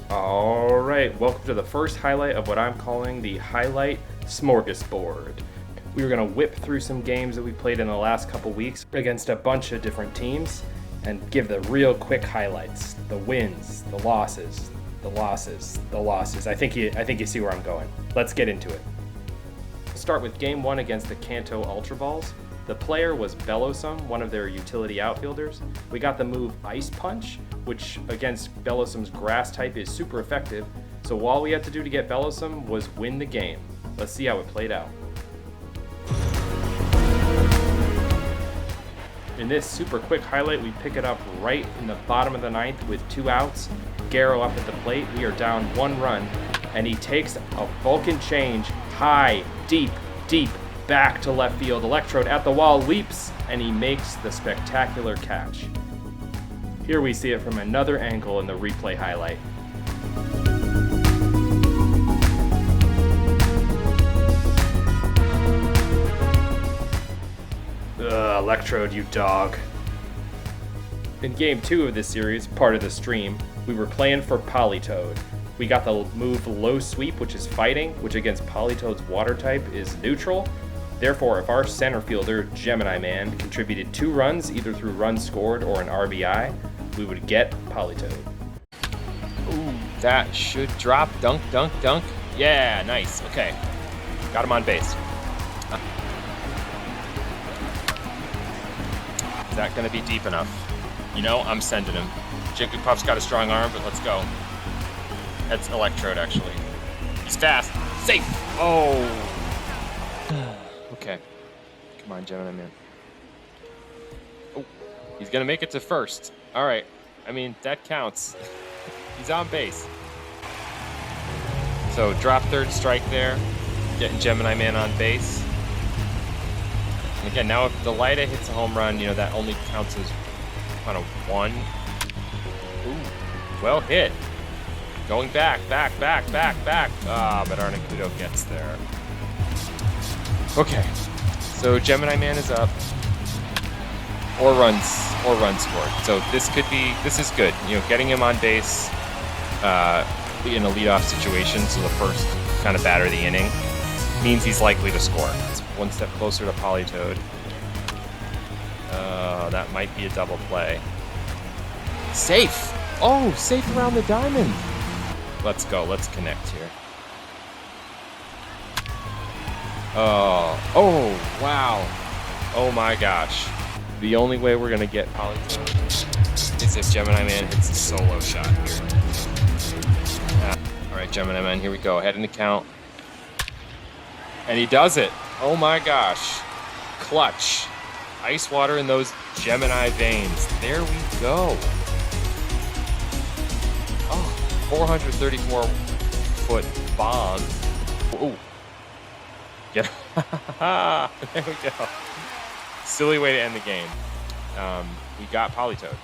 Alright, welcome to the first highlight of what I'm calling the Highlight Smorgasbord. We were going to whip through some games that we played in the last couple weeks against a bunch of different teams and give the real quick highlights. The wins, the losses, the losses, the losses. I think you see where I'm going. Let's get into it. We'll start with game 1 against the Kanto Ultraballs. The player was Bellosum, one of their utility outfielders. We got the move Ice Punch, which against Bellosum's grass type is super effective. So all we had to do to get Bellosum was win the game. Let's see how it played out. In this super quick highlight, we pick it up right in the bottom of the ninth with 2 outs. Garrow up at the plate. We are down 1 run, and he takes a Vulcan change high, deep, back to left field. Electrode at the wall, leaps, and he makes the spectacular catch. Here we see it from another angle in the replay highlight. Electrode, you dog. In game 2 of this series, part of the stream, we were playing for Politoed. We got the move Low Sweep, which is fighting, which against Politoed's water type is neutral. Therefore, if our center fielder, Gemini Man, contributed 2 runs, either through runs scored or an RBI, we would get Politoed. Ooh, that should drop. Dunk. Yeah, nice. Okay. Got him on base. Is that going to be deep enough? You know, I'm sending him. Jigglypuff's got a strong arm, but let's go. That's Electrode, actually. He's fast. Safe! Oh! Okay. Come on, Gemini Man. Oh, he's going to make it to first. All right. I mean, that counts. He's on base. So, drop third strike there. Getting Gemini Man on base. And again, now if the Lida hits a home run, you know, that only counts as kind of 1. Ooh, well hit. Going back. Ah, but Arnakudo gets there. Okay, so Gemini Man is up. Or runs scored. So this is good. You know, getting him on base in a leadoff situation, so the first kind of batter of the inning, means he's likely to score. It's 1 step closer to Politoed. That might be a double play. Safe! Oh, safe around the diamond! Let's go, let's connect here. Oh, wow. Oh my gosh. The only way we're gonna get Politoed is if Gemini Man hits a solo shot here. Alright, Gemini Man, here we go. Head in the count. And he does it. Oh my gosh. Clutch. Ice water in those Gemini veins. There we go. Oh, 434-foot bomb. Ooh. Yeah. There we go. Silly way to end the game. We got Politoed.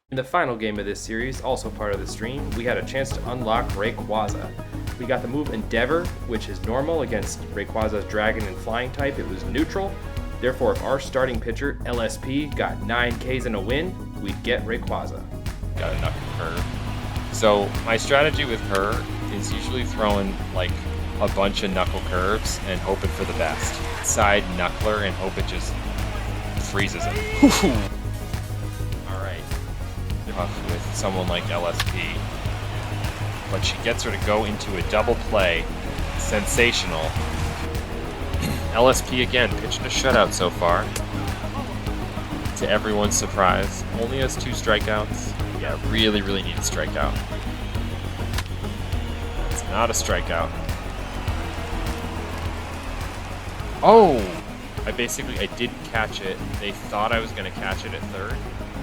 In the final game of this series, also part of the stream, we had a chance to unlock Rayquaza. We got the move Endeavor, which is normal against Rayquaza's Dragon and Flying type. It was neutral. Therefore, if our starting pitcher, LSP, got 9 Ks and a win, we'd get Rayquaza. Got a knuckle curve. So my strategy with her is usually throwing like a bunch of knuckle curves and hoping for the best. Side knuckler and hope it just freezes him. Alright. Tough with someone like LSP. But she gets her to go into a double play. Sensational. LSP again, pitching a shutout so far. To everyone's surprise. Only has 2 strikeouts. Yeah, really need a strikeout. It's not a strikeout. Oh! I didn't catch it. They thought I was going to catch it at third,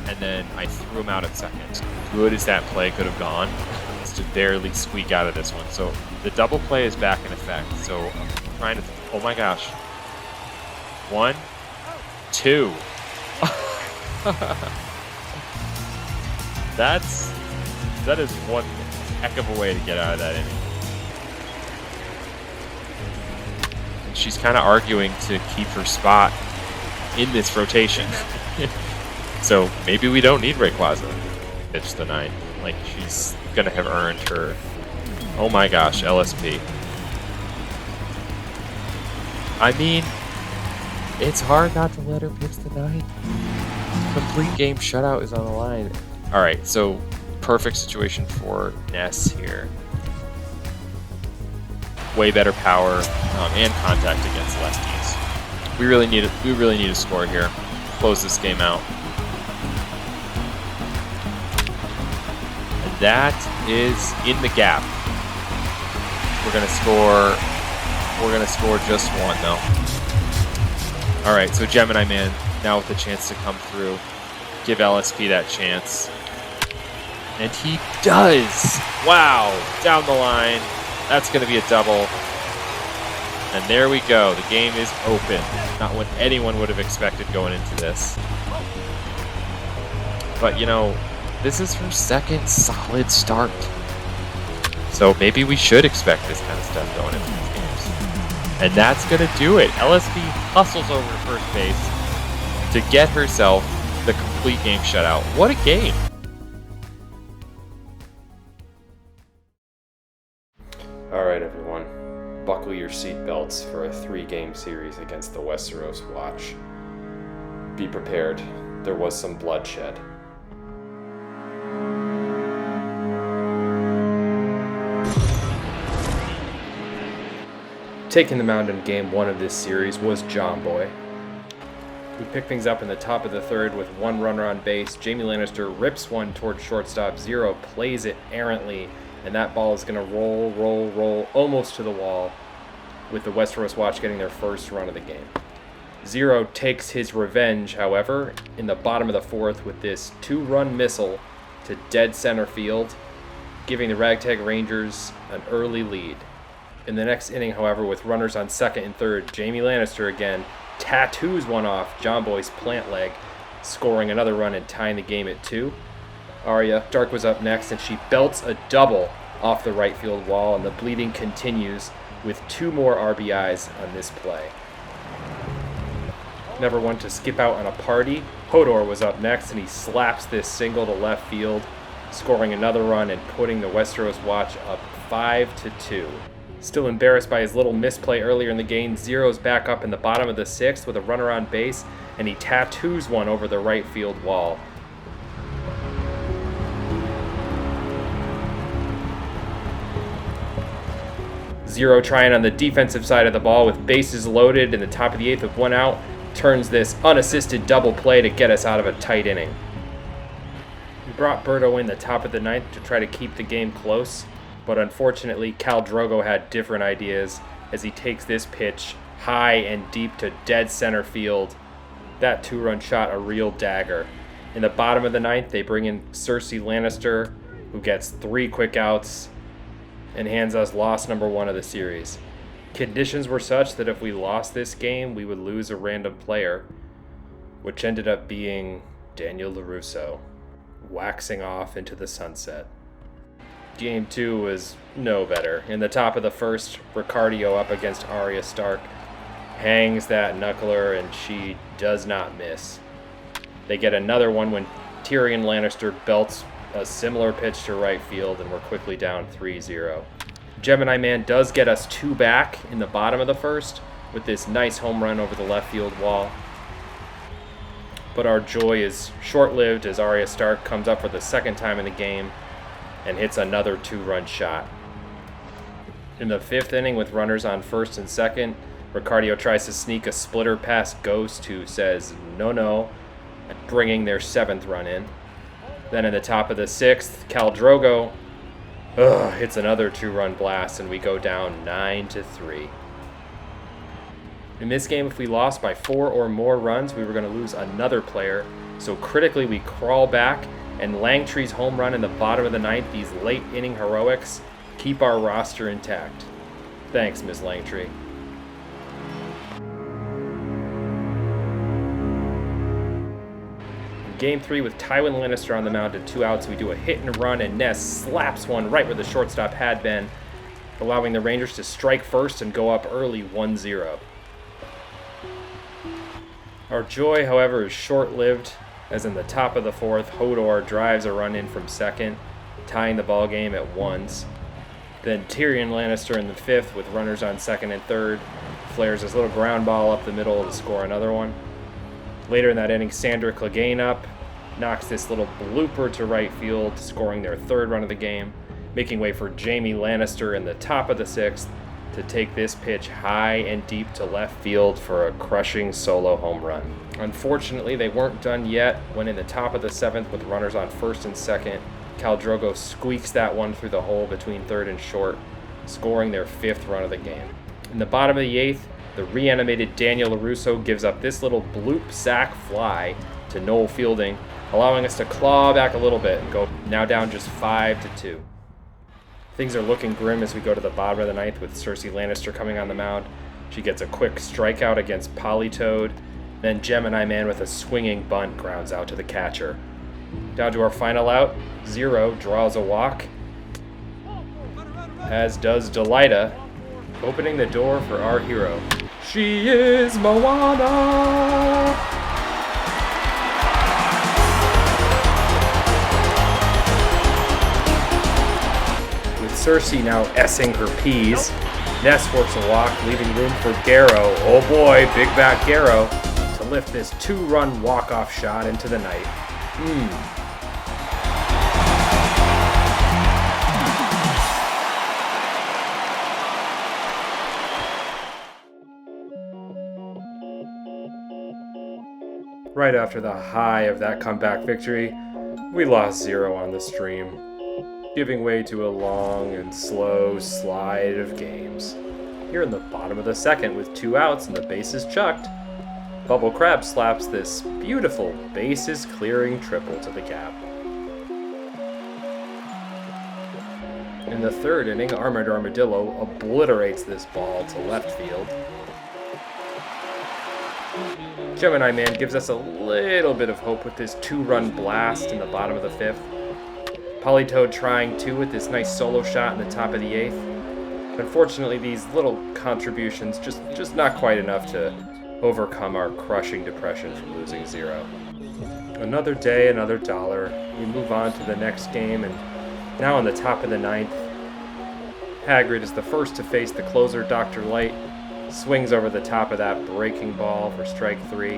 and then I threw him out at second. Good as that play could have gone, just to barely squeak out of this one. So the double play is back in effect. So I'm trying to, oh my gosh. 1, 2. That is one heck of a way to get out of that inning. And she's kind of arguing to keep her spot in this rotation. So maybe we don't need Rayquaza. Pitch the 9. Like, she's gonna have earned her. Oh my gosh, LSP. I mean, it's hard not to let her pitch the 9. Complete game shutout is on the line. Alright, so perfect situation for Ness here. Way better power and contact against lefties. We really need a score here. Close this game out. And that is in the gap. We're gonna score just 1 though. Alright, so Gemini Man now with the chance to come through. Give LSP that chance. And he does! Wow! Down the line. That's going to be a double. And there we go. The game is open. Not what anyone would have expected going into this. But, you know, this is her second solid start. So maybe we should expect this kind of stuff going into these games. And that's going to do it. LSP hustles over to first base to get herself the complete game shutout. What a game! Alright everyone, buckle your seatbelts for a 3-game series against the Westeros Watch. Be prepared, there was some bloodshed. Taking the mound in game 1 of this series was John Boy. We pick things up in the top of the 3rd with 1 runner on base. Jaime Lannister rips one towards shortstop. Zero plays it errantly, and that ball is going to roll almost to the wall, with the Westeros Watch getting their first run of the game. Zero takes his revenge, however, in the bottom of the 4th with this 2-run missile to dead center field, giving the Ragtag Rangers an early lead. In the next inning, however, with runners on 2nd and 3rd, Jaime Lannister again tattoos one off John Boy's plant leg, scoring another run and tying the game at 2. Arya Stark was up next, and she belts a double off the right field wall, and the bleeding continues with 2 more RBIs on this play. Never one to skip out on a party, Hodor was up next, and he slaps this single to left field, scoring another run and putting the Westeros Watch up 5-2. Still embarrassed by his little misplay earlier in the game, Zero's back up in the bottom of the 6th with a runner on base, and he tattoos one over the right field wall. Zero trying on the defensive side of the ball with bases loaded in the top of the 8th with 1 out, turns this unassisted double play to get us out of a tight inning. We brought Berto in the top of the 9th to try to keep the game close, but unfortunately Khal Drogo had different ideas as he takes this pitch high and deep to dead center field. That 2-run shot a real dagger. In the bottom of the 9th, they bring in Cersei Lannister, who gets 3 quick outs and hands us loss number 1 of the series. Conditions were such that if we lost this game, we would lose a random player, which ended up being Daniel LaRusso, waxing off into the sunset. Game 2 was no better. In the top of the 1st, Ricardio up against Arya Stark hangs that knuckler, and she does not miss. They get another one when Tyrion Lannister belts a similar pitch to right field, and we're quickly down 3-0. Gemini Man does get us 2 back in the bottom of the 1st with this nice home run over the left field wall. But our joy is short-lived as Arya Stark comes up for the 2nd time in the game and hits another 2-run shot. In the 5th inning with runners on 1st and 2nd, Ricardio tries to sneak a splitter past Ghost, who says no, bringing their 7th run in. Then in the top of the 6th, Khal Drogo hits another 2-run blast, and we go down 9-3. In this game, if we lost by 4 or more runs, we were going to lose another player. So critically, we crawl back, and Langtree's home run in the bottom of the 9th, these late inning heroics, keep our roster intact. Thanks, Ms. Langtree. Game 3 with Tywin Lannister on the mound and 2 outs, we do a hit and run, and Ness slaps one right where the shortstop had been, allowing the Rangers to strike first and go up early 1-0. Our joy, however, is short-lived, as in the top of the 4th, Hodor drives a run in from 2nd, tying the ball game at 1s. Then Tyrion Lannister in the 5th with runners on 2nd and 3rd flares his little ground ball up the middle to score another one. Later in that inning, Sandra Clegane up knocks this little blooper to right field, scoring their 3rd run of the game, making way for Jaime Lannister in the top of the 6th to take this pitch high and deep to left field for a crushing solo home run. Unfortunately, they weren't done yet when in the top of the 7th with runners on 1st and 2nd, Khal Drogo squeaks that one through the hole between 3rd and short, scoring their 5th run of the game. In the bottom of the 8th, the reanimated Daniel LaRusso gives up this little bloop sack fly to Noel Fielding, allowing us to claw back a little bit and go now down just 5-2. Things are looking grim as we go to the bottom of the 9th with Cersei Lannister coming on the mound. She gets a quick strikeout against Politoad, then Gemini Man with a swinging bunt grounds out to the catcher. Down to our final out, Zero draws a walk, as does Delita, opening the door for our hero. She is Moana! Cersei now S-ing her P's. Ness works a walk, leaving room for Garrow. Oh boy, big bat Garrow to lift this 2-run walk-off shot into the night. Right after the high of that comeback victory, we lost 0 on the stream, giving way to a long and slow slide of games. Here in the bottom of the 2nd with 2 outs and the bases chucked, Bubble Crab slaps this beautiful bases clearing triple to the cap. In the 3rd inning, Armored Armadillo obliterates this ball to left field. Gemini Man gives us a little bit of hope with this 2-run blast in the bottom of the 5th. Politoad trying 2 with this nice solo shot in the top of the 8th. Unfortunately, these little contributions just not quite enough to overcome our crushing depression from losing 0. Another day, another dollar. We move on to the next game, and now on the top of the 9th, Hagrid is the first to face the closer, Dr. Light. Swings over the top of that breaking ball for strike 3.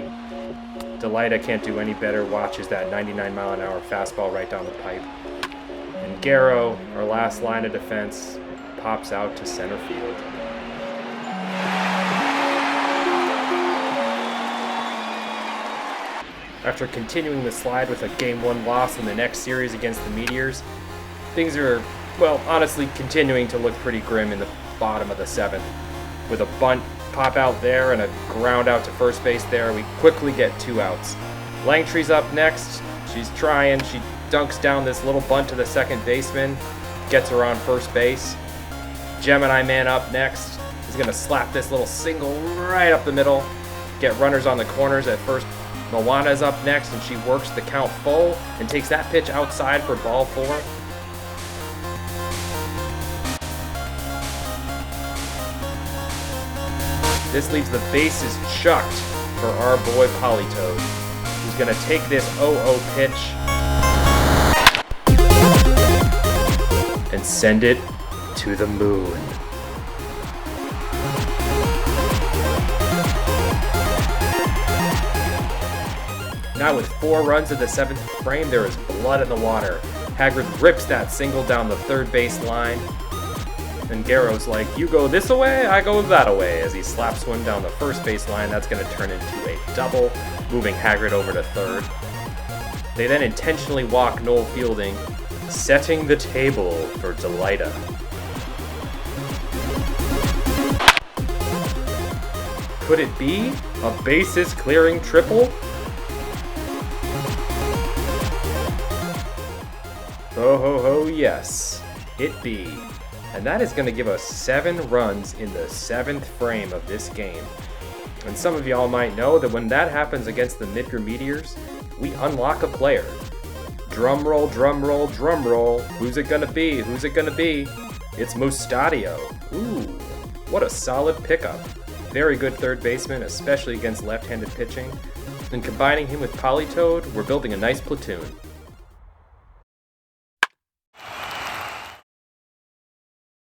Delita can't do any better, watches that 99-mile-an-hour fastball right down the pipe. And Garrow, our last line of defense, pops out to center field. After continuing the slide with a Game 1 loss in the next series against the Meteors, things are, well, honestly continuing to look pretty grim in the bottom of the 7th. With a bunt pop out there and a ground out to first base there, we quickly get 2 outs. Langtry's up next. She's trying. She dunks down this little bunt to the second baseman, gets her on first base. Gemini Man up next is going to slap this little single right up the middle, get runners on the corners at first. Moana's up next, and she works the count full and takes that pitch outside for ball 4. This leaves the bases chucked for our boy Politoad, who's going to take this 0-0 pitch and send it to the moon. Now with 4 runs in the 7th frame, there is blood in the water. Hagrid rips that single down the third base line. And Garrow's like, you go this away, I go that away, as he slaps one down the first base line. That's going to turn into a double, moving Hagrid over to third. They then intentionally walk Noel Fielding, setting the table for Delita. Could it be a bases clearing triple? Oh ho ho, yes, it be. And that is going to give us 7 runs in the 7th frame of this game. And some of y'all might know that when that happens against the Midgar Meteors, we unlock a player. Drum roll, drum roll, drum roll. Who's it gonna be? Who's it gonna be? It's Mustadio. Ooh, what a solid pickup. Very good third baseman, especially against left-handed pitching. And combining him with Politoad, we're building a nice platoon.